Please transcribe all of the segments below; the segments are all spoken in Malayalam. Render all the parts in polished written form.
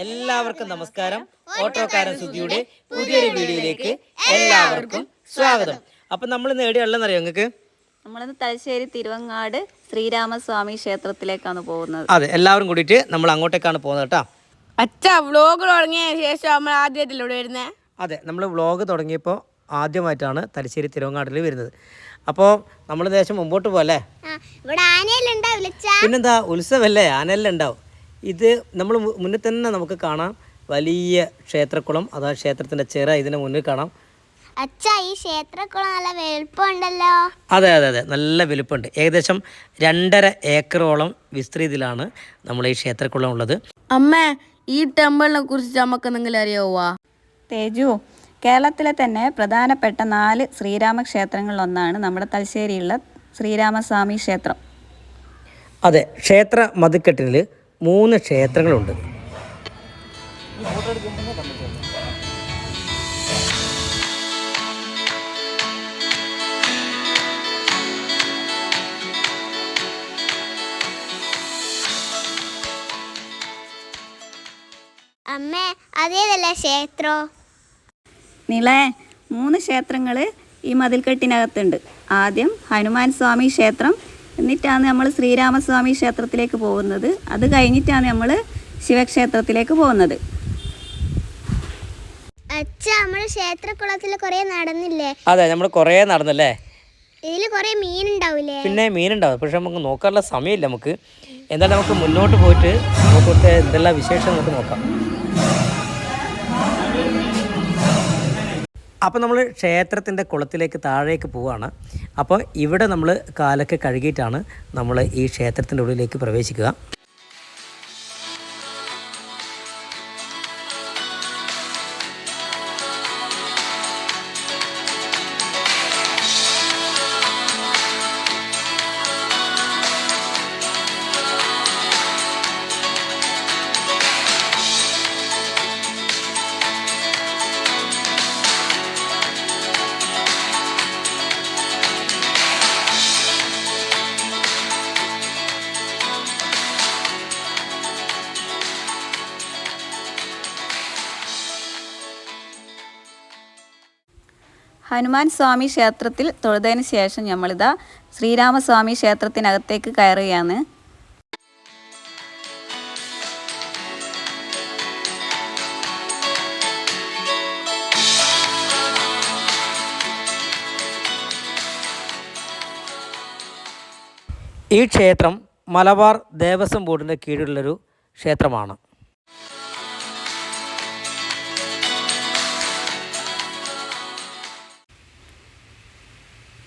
എല്ലാവർക്കും നമസ്കാരം. ഓട്ടോക്കാരൻ സുധിയുടെ പുതിയൊരു വീഡിയോയിലേക്ക് എല്ലാവർക്കും സ്വാഗതം. അപ്പം നമ്മൾ നേടിയുള്ളതെന്നറിയോ നിങ്ങൾക്ക്? നമ്മളിന്ന് തലശ്ശേരി തിരുവങ്ങാട് ശ്രീരാമസ്വാമി ക്ഷേത്രത്തിലേക്കാണ് പോകുന്നത്. അതെ, എല്ലാവരും കൂടിയിട്ട് നമ്മൾ അങ്ങോട്ടേക്കാണ് പോകുന്നത് കേട്ടോ. അച്ഛാ, വ്ലോഗ് തുടങ്ങിയ ശേഷം നമ്മൾ ആദ്യമായിട്ടിലൂടെ വരുന്നത്. അതെ, നമ്മൾ വ്ലോഗ് തുടങ്ങിയപ്പോൾ ആദ്യമായിട്ടാണ് തലശ്ശേരി തിരുവങ്ങാടിൽ വരുന്നത്. അപ്പോൾ നമ്മൾ ദേശം മുമ്പോട്ട് പോകല്ലേ? പിന്നെന്താ, ഉത്സവമല്ലേ, ആനയെല്ലാം ഉണ്ടാവും. ഇത് നമ്മൾ മുന്നിൽ തന്നെ നമുക്ക് കാണാം വലിയ ക്ഷേത്രക്കുളം. അതാ ക്ഷേത്രത്തിൻ്റെ ചിറ ഇതിന് മുന്നിൽ കാണാം. അച്ഛാ, ഈ ക്ഷേത്രക്കുളം നല്ല വലുപ്പമുണ്ടല്ലോ. അതെ അതെ അതെ, നല്ല വലുപ്പമുണ്ട്. ഏകദേശം 2.5 ഏക്കറോളം വിസ്തൃതിയിലാണ് നമ്മൾ ഈ ക്ഷേത്രക്കുളം ഉള്ളത്. അമ്മ, ഈ ടെമ്പിളിനെ കുറിച്ച് നമുക്ക് എന്തെങ്കിലും അറിയാവോ? തേജു, കേരളത്തിലെ തന്നെ പ്രധാനപ്പെട്ട 4 ശ്രീരാമ ക്ഷേത്രങ്ങളിലൊന്നാണ് നമ്മുടെ തലശ്ശേരിയുള്ള ശ്രീരാമസ്വാമി ക്ഷേത്രം. അതെ, ക്ഷേത്ര മതിക്കെട്ടിൽ 3 ക്ഷേത്രങ്ങളുണ്ട്. അമ്മേ, അതേതല്ല ക്ഷേത്രോ? നിളേ, 3 ക്ഷേത്രങ്ങൾ ഈ മതിൽക്കെട്ടിനകത്തുണ്ട്. ആദ്യം ഹനുമാൻ സ്വാമി ക്ഷേത്രം, എന്നിട്ടാണ് നമ്മൾ ശ്രീരാമസ്വാമി ക്ഷേത്രത്തിലേക്ക് പോകുന്നത്. അത് കഴിഞ്ഞിട്ടാണ് നമ്മൾ ശിവക്ഷേത്രത്തിലേക്ക് പോകുന്നത്. അച്ഛാ, നമ്മൾ ക്ഷേത്രക്കുളത്തിൽ കുറേ നടന്നില്ലേ? അതെ, നമ്മൾ കുറേ നടന്നല്ലേ. ഇതിൽ കുറേ മീനുണ്ടാവില്ലേ? പിന്നെ മീനുണ്ടാവും, പക്ഷെ നമുക്ക് നോക്കാനുള്ള സമയമില്ല. നമുക്ക് എന്തായാലും നമുക്ക് മുന്നോട്ട് പോയിട്ട് നമുക്ക് എന്തെല്ലാം വിശേഷം നമുക്ക് നോക്കാം. അപ്പോൾ നമ്മൾ ക്ഷേത്രത്തിൻ്റെ കുളത്തിലേക്ക് താഴേക്ക് പോവുകയാണ്. അപ്പോൾ ഇവിടെ നമ്മൾ കാലൊക്കെ കഴുകിയിട്ടാണ് നമ്മൾ ഈ ക്ഷേത്രത്തിൻ്റെ ഉള്ളിലേക്ക് പ്രവേശിക്കുക. ഹനുമാൻ സ്വാമി ക്ഷേത്രത്തിൽ തൊഴുതതിന് ശേഷം നമ്മളിതാ ശ്രീരാമസ്വാമി ക്ഷേത്രത്തിനകത്തേക്ക് കയറുകയാണ്. ഈ ക്ഷേത്രം മലബാർ ദേവസ്വം ബോർഡിൻ്റെ കീഴിലുള്ളൊരു ക്ഷേത്രമാണ്.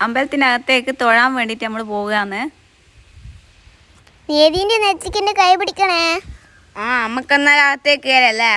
അമ്പലത്തിനകത്തേക്ക് തൊഴാൻ വേണ്ടിയിട്ട് നമ്മൾ പോവുകയാണ്. നീതിന്റെ നെച്ചിക്കിന്റെ കൈ പിടിക്കണേ. നമുക്കെന്നാൽ അകത്തേക്ക് കയറല്ലേ?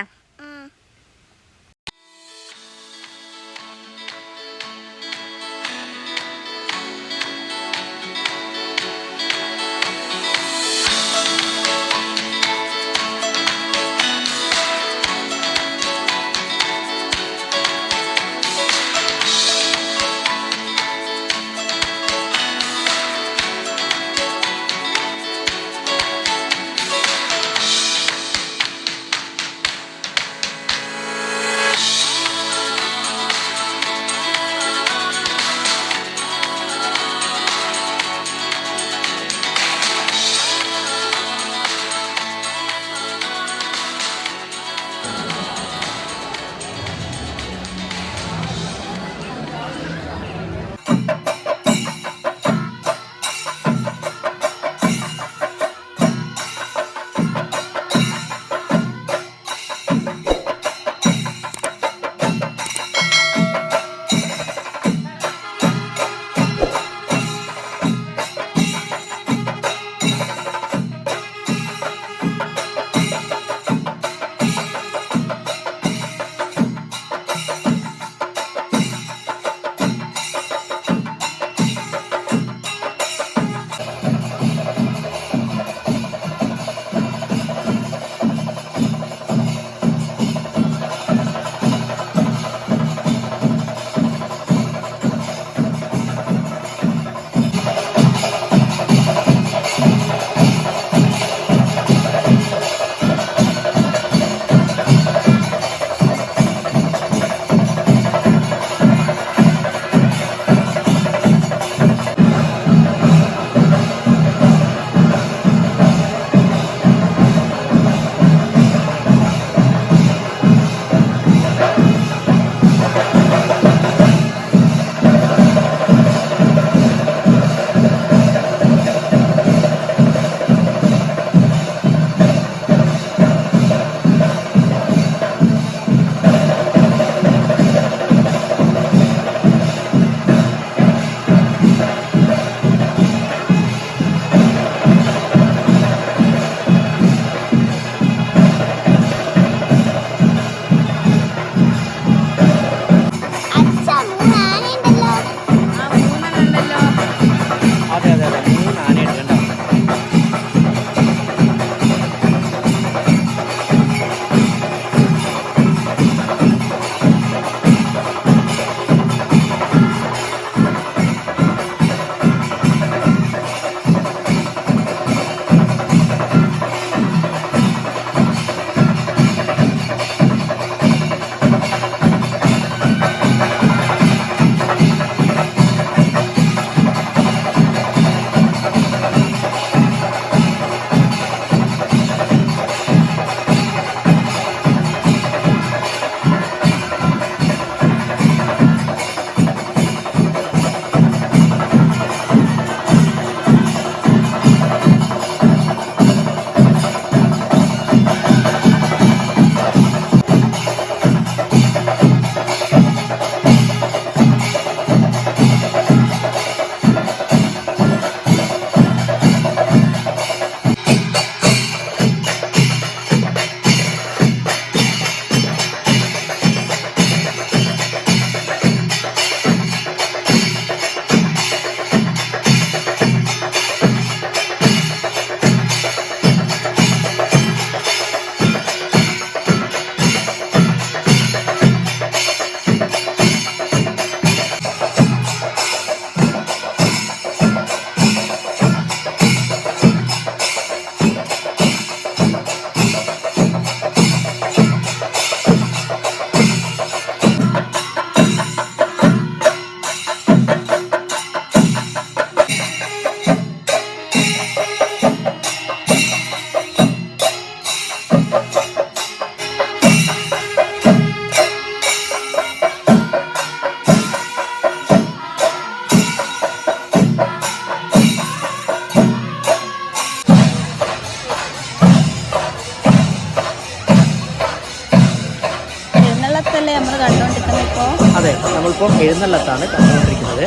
നമ്മളിപ്പോൾ എഴുന്നള്ളത്താണ് കണ്ടുകൊണ്ടിരിക്കുന്നത്.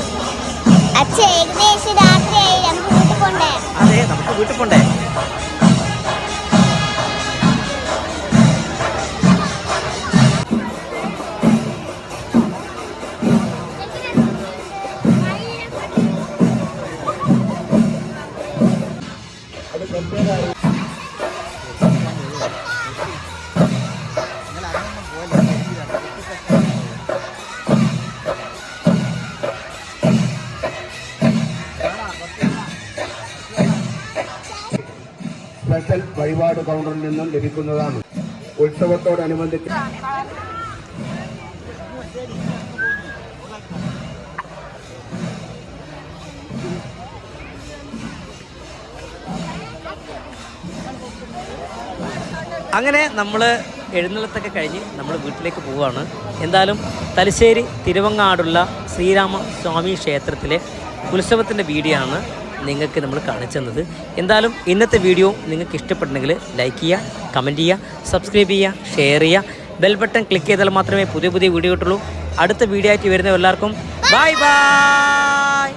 അച്ഛ ഏകദേശം രാത്രിയായി, നമുക്ക് വീട്ടിൽ പോണ്ടേ? അതെ, നമുക്ക് വീട്ടിൽ പോണ്ടേ. സ്പെഷ്യൽ വഴിപാട് കൗണ്ടറിൽ നിന്നും ലഭിക്കുന്നതാണ്. ഉത്സവത്തോടനുബന്ധിച്ച് അങ്ങനെ നമ്മൾ എഴുന്നള്ളത്തൊക്കെ കഴിഞ്ഞ് നമ്മൾ വീട്ടിലേക്ക് പോവുകയാണ്. എന്തായാലും തലശ്ശേരി തിരുവങ്ങാടുള്ള ശ്രീരാമസ്വാമി ക്ഷേത്രത്തിലെ ഉത്സവത്തിൻ്റെ വീഡിയോ ആണ് നിങ്ങൾക്ക് നമ്മൾ കാണിച്ചു തന്നത്. എന്തായാലും ഇന്നത്തെ വീഡിയോ നിങ്ങൾക്ക് ഇഷ്ടപ്പെട്ടുണ്ടെങ്കിൽ ലൈക്ക് ചെയ്യുക, കമൻറ്റ് ചെയ്യുക, സബ്സ്ക്രൈബ് ചെയ്യുക, ഷെയർ ചെയ്യുക. ബെൽ ബട്ടൺ ക്ലിക്ക് ചെയ്താൽ മാത്രമേ പുതിയ വീഡിയോ കിട്ടുള്ളൂ. അടുത്ത വീഡിയോ ആയിട്ട് വരുന്ന എല്ലാവർക്കും ബൈ ബൈ.